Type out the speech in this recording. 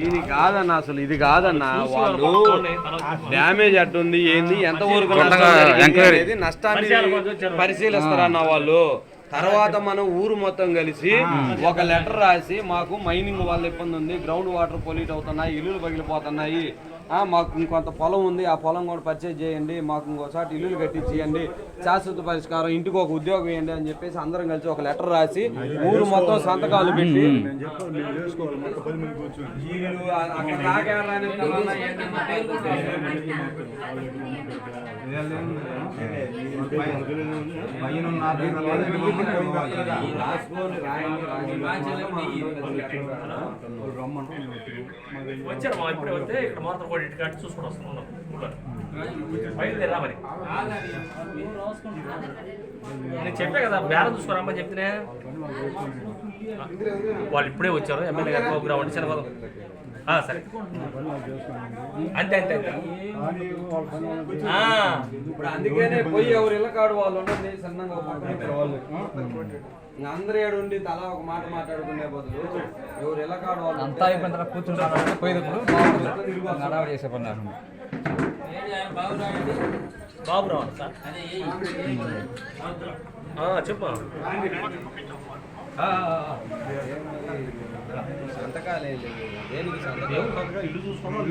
ఇది కాదన్న, అసలు ఇది కాదన్న. వాళ్ళు డ్యామేజ్ అట్టుంది ఏంది, ఎంత వరకు నష్టాన్ని పరిశీలిస్తారన్న వాళ్ళు. తర్వాత మనం ఊరు మొత్తం కలిసి ఒక లెటర్ రాసి, మాకు మైనింగ్ వల్ల ఇబ్బంది ఉంది, గ్రౌండ్ వాటర్ పొల్యూట్ అవుతున్నాయి, ఇల్లులు పగిలిపోతున్నాయి, మాకు ఇంకొంత పొలం ఉంది, ఆ పొలం కూడా పర్చేజ్ చేయండి, మాకు ఇంకోసారి ఇల్లులు కట్టించేయండి, శాశ్వత పరిష్కారం, ఇంటికి ఒక ఉద్యోగం ఇవ్వండి అని చెప్పేసి అందరం కలిసి ఒక లెటర్ రాసి ఊరు మొత్తం సంతకాలు పెట్టి వచ్చారు మా ఇప్పుడే వస్తే ఇక్కడ మాత్రం కూడా ఇటు కట్టి చూసుకొని వస్తున్నాం. బయలుదేరా మరి నేను చెప్పా కదా బేరం చూసుకోరమ్మని చెప్తే వాళ్ళు ఇప్పుడే వచ్చారు. ఎమ్మెల్యే గారు ప్రోగ్రామ్ అంటే శనివారం. సరే అంతే అంతే అంతే. ఇప్పుడు అందుకనే పోయి ఎవరు ఇళ్ళ కాడు వాళ్ళు ఉండండి సన్నంగా వాళ్ళు అందరూ ఏడు ఉండి తలా ఒక మాట మాట్లాడుకునే బదులు ఎవరు ఇళ్ళ కాడు వాళ్ళు అంతా అయిపోయిన కూర్చుంటారు పోయేటప్పుడు హడావిడి చేసే పన్నారు. బాబు రావాలి సార్ చెప్పు. సంతకాలే దేనికి సంతకాలు ఇల్లు చూసుకున్నాం.